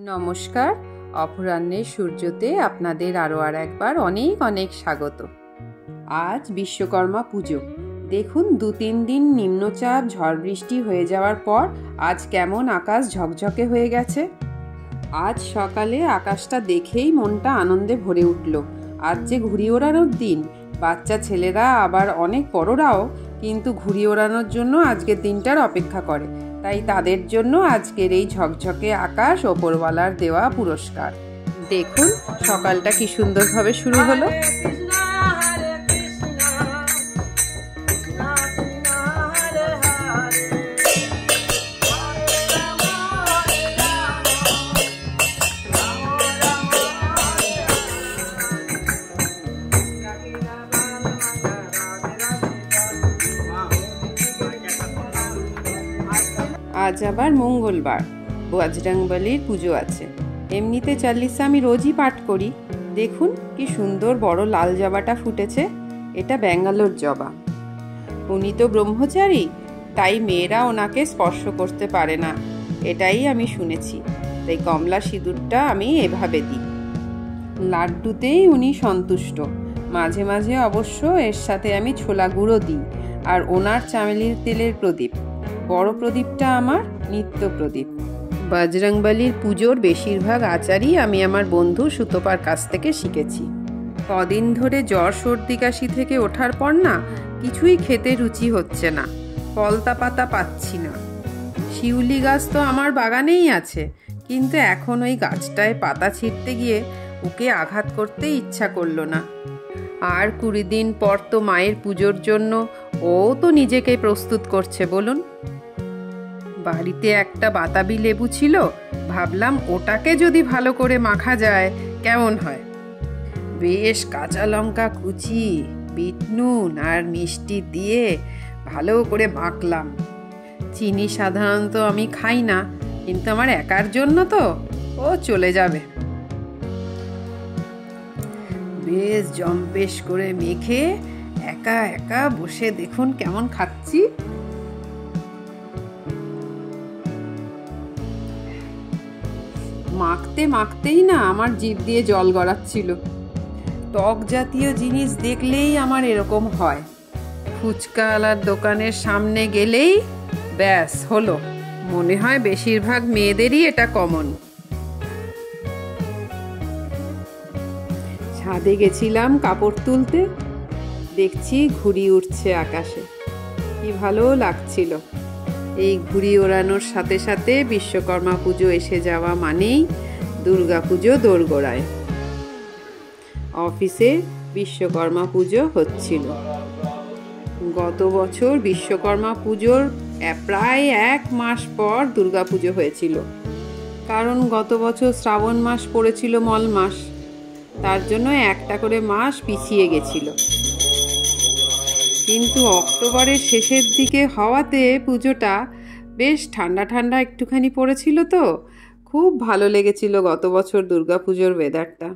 নমস্কার, অপরাহ্নের সূর্যতে আপনাদের আরও একবার অনেক অনেক স্বাগত। আজ বিশ্বকর্মা পুজো। দেখুন 2-3 দিন নিম্নচাপ ঝড় বৃষ্টি হয়ে যাওয়ার পর আজ কেমন আকাশ ঝকঝকে হয়ে গেছে। আজ সকালে আকাশটা দেখেই মনটা আনন্দে ভরে উঠল। আজ যে ঘুড়ি ওড়ানোর দিন। বাচ্চা ছেলেরা আবার অনেক বড়রাও কিন্তু ঘুড়ি ওড়ানোর জন্য আজকের দিনটার অপেক্ষা করে। তাই তাদের জন্য আজকের এই ঝকঝকে আকাশ ওপরওয়ালার দেওয়া পুরস্কার। দেখুন সকালটা কি সুন্দরভাবে শুরু হলো। আজ আবার মঙ্গলবার, বজরংবলীর পুজো আছে। এমনিতে চালিসা আমি রোজই পাঠ করি। দেখুন কি সুন্দর বড় লাল জবাটা ফুটেছে। এটা ব্যাঙ্গালোর জবা। উনি তো ব্রহ্মচারী, তাই মেয়েরা ওনাকে স্পর্শ করতে পারে না, এটাই আমি শুনেছি। তাই কমলা সিঁদুরটা আমি এভাবে দিই। লাড্ডুতেই উনি সন্তুষ্ট। মাঝে মাঝে অবশ্য এর সাথে আমি ছোলা গুঁড়ো দিই। আর ওনার চামেলির তেলের প্রদীপ, বড় প্রদীপটা আমার নিত্য প্রদীপ। বজরংবলীর পুজোর বেশিরভাগ আচারই আমি আমার বন্ধু সুতপার কাছ থেকে শিখেছি। কদিন ধরে জ্বর সর্দি কাশি থেকে ওঠার পর না কিছুই খেতে রুচি হচ্ছে না, পলতা পাতা পাচ্ছি না। শিউলি গাছ তো আমার বাগানেই আছে, কিন্তু এখন ওই গাছটায় পাতা ছিঁড়তে গিয়ে ওকে আঘাত করতে ইচ্ছা করলো না। আর 20 দিন পর তো মায়ের পুজোর জন্য ও তো নিজেকে প্রস্তুত করছে বলুন। বাড়িতে একটা বাতাবি লেবু ছিল, ভাবলাম ওটাকে যদি ভালো করে মাখা যায় কেমন হয়। বেশ কাঁচা লঙ্কা কুচি, বিট নুন আর মিষ্টি দিয়ে ভালো করে মাখলাম। চিনি সাধারণত আমি খাই না, কিন্তু আমার একার জন্য তো ও চলে যাবে। বেশ জম্পেশ করে মেখে একা একা বসে দেখুন কেমন খাচ্ছি। মাখতে মাখতেই না আমার জিভ দিয়ে জল গড়াচ্ছিল। টক জাতীয় জিনিস দেখলেই আমার এরকম হয়। ফুচকাওয়ালার দোকানের সামনে গেলেই ব্যাস হলো। মনে হয় বেশিরভাগ মেয়েদেরই এটা কমন। ছাদে গেছিলাম কাপড় তুলতে, দেখছি ঘুড়ি উঠছে আকাশে, কি ভালো লাগছিল। এই ঘুড়ি ওড়ানোর সাথে সাথে বিশ্বকর্মা পুজো এসে যাওয়া মানেই দুর্গা পুজো দোরগোড়ায়। অফিসে বিশ্বকর্মা পুজো হচ্ছিল। গত বছর বিশ্বকর্মা পুজোর প্রায় 1 মাস পর দুর্গা পুজো হয়েছিল। কারণ গত বছর শ্রাবণ মাস পড়েছিল মল মাস, তার জন্য একটা করে মাস পিছিয়ে গেছিল। কিন্তু অক্টোবরের শেষের দিকে হওয়াতে পুজোটা বেশ ঠান্ডা ঠান্ডা একটুখানি পড়েছিল, তো খুব ভালো লেগেছিল গত বছর দুর্গাপুজোর ওয়েদারটা।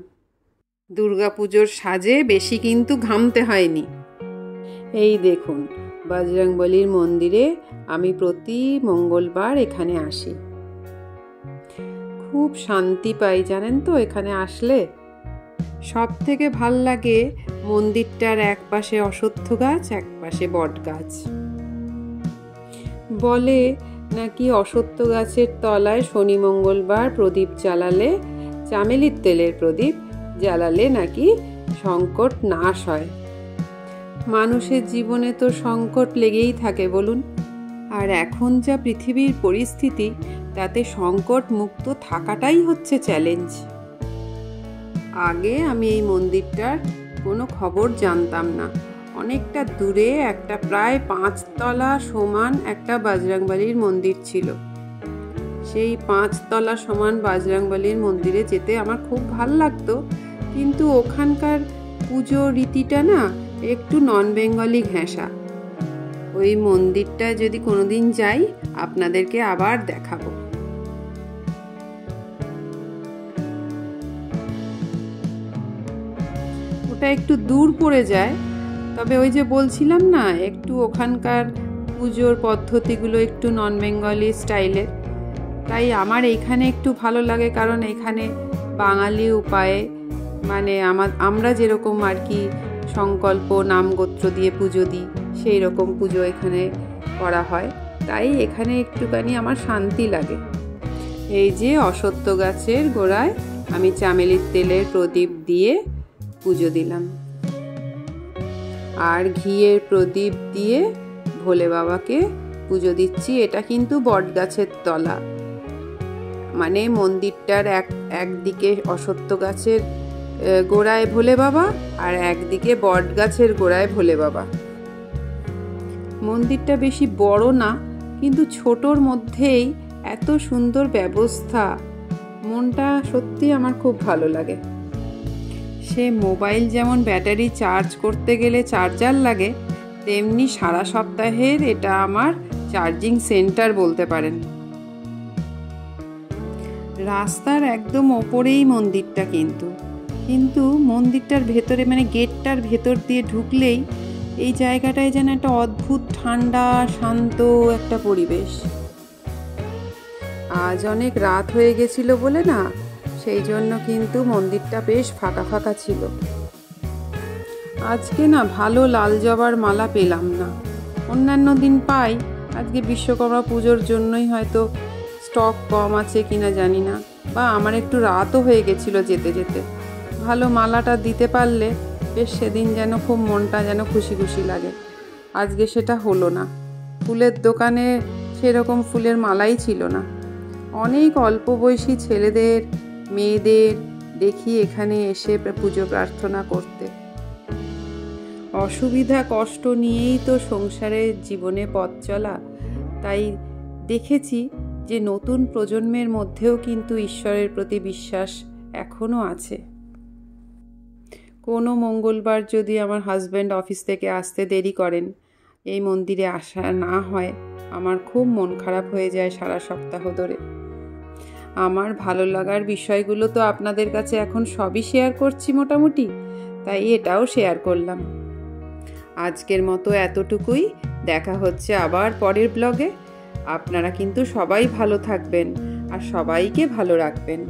দুর্গাপুজোর সাজে বেশি কিন্তু ঘামতে হয়নি। এই দেখুন বজরংবলীর মন্দিরে আমি প্রতি মঙ্গলবার এখানে আসি। খুব শান্তি পাই জানেন তো এখানে আসলে। সব থেকে ভাল লাগে মন্দিরটার এক পাশে অশ্বত্থ গাছ, এক পাশে বট গাছ। বলে নাকি অশ্বত্থ গাছের তলায় শনি মঙ্গলবার প্রদীপ জ্বালালে, চামেলির তেলের প্রদীপ জ্বালালে নাকি সংকট নাশ হয়। মানুষের জীবনে তো সংকট লেগেই থাকে বলুন। আর এখন যা পৃথিবীর পরিস্থিতি, তাতে সংকট মুক্ত থাকাটাই হচ্ছে চ্যালেঞ্জ। আগে আমি এই মন্দিরটার কোনো খবর জানতাম না। অনেকটা দূরে একটা প্রায় 5 তলা সমান একটা বজরংবলীর মন্দির ছিল। সেই 5 তলা সমান বজরংবলীর মন্দিরে যেতে আমার খুব ভাল লাগতো, কিন্তু ওখানকার পুজো রীতিটা না একটু নন বেঙ্গলি ঘেঁষা। ওই মন্দিরটা যদি কোনোদিন যাই আপনাদেরকে আবার দেখাবো। ওটা একটু দূর পড়ে যায়, তবে ওই যে বলছিলাম না একটু ওখানকার পুজোর পদ্ধতিগুলো একটু নন বেঙ্গলি স্টাইলের, তাই আমার এইখানে একটু ভালো লাগে, কারণ এখানে বাঙালি উপায়ে মানে আমরা যেরকম আর কি সংকল্প নামগোত্র দিয়ে পুজো দিই সেই রকম পুজো এখানে করা হয়, তাই এখানে একটুখানি আমার শান্তি লাগে। এই যে অশ্বত্থ গাছের গোড়ায় আমি চামেলির তেলের প্রদীপ দিয়ে পুজো দিলাম, আর ঘিয়ের প্রদীপ দিয়ে ভোলে বাবাকে পুজো দিচ্ছি। এটা কিন্তু বট গাছের তলা, মানে মন্দিরটার একদিকে অশ্বত্থ গাছের গোড়ায় ভোলে বাবা আর একদিকে বট গাছের গোড়ায় ভোলে বাবা। মন্দিরটা বেশি বড় না, কিন্তু ছোটর মধ্যেই এত সুন্দর ব্যবস্থা, মনটা সত্যি আমার খুব ভালো লাগে। সে মোবাইল যেমন ব্যাটারি চার্জ করতে গেলে চার্জার লাগে, তেমনি সারা সপ্তাহের এটা আমার চার্জিং সেন্টার বলতে পারেন। রাস্তার একদম ওপরেই মন্দিরটা, কিন্তু মন্দিরটার ভেতরে মানে গেটটার ভেতর দিয়ে ঢুকলেই এই জায়গাটায় যেন একটা অদ্ভুত ঠান্ডা শান্ত একটা পরিবেশ। আজ অনেক রাত হয়ে গেছিল বলে না, সেই জন্য কিন্তু মন্দিরটা বেশ ফাঁকা ফাঁকা ছিল। আজকে না ভালো লাল জবার মালা পেলাম না, অন্যান্য দিন পাই, আজকে বিশ্বকর্মা পুজোর জন্যই হয়তো স্টক কম আছে কিনা জানি না, বা আমার একটু রাতও হয়ে গেছিল যেতে যেতে। ভালো মালাটা দিতে পারলে বেশ সেদিন যেন খুব মনটা যেন খুশি খুশি লাগে। আজকে সেটা হলো না, ফুলের দোকানে সেরকম ফুলের মালাই ছিল না। অনেক অল্প বয়সী ছেলেদের মেয়েদের দেখি এখানে এসে পুজো প্রার্থনা করতে। অসুবিধা কষ্ট নিয়েই তো সংসারের জীবনে পথ চলা, তাই দেখেছি যে নতুন প্রজন্মের মধ্যেও কিন্তু ঈশ্বরের প্রতি বিশ্বাস এখনও আছে। কোনো মঙ্গলবার যদি আমার হাজব্যান্ড অফিস থেকে আসতে দেরি করেন, এই মন্দিরে আসা না হয়, আমার খুব মন খারাপ হয়ে যায় সারা সপ্তাহ ধরে। আমার ভালো লাগার বিষয়গুলো তো আপনাদের কাছে এখন সবই শেয়ার করছি মোটামুটি, তাই এটাও শেয়ার করলাম। আজকের মতো এতটুকুই, দেখা হচ্ছে আবার পরের ব্লগে। আপনারা কিন্তু সবাই ভালো থাকবেন আর সবাইকে ভালো রাখবেন।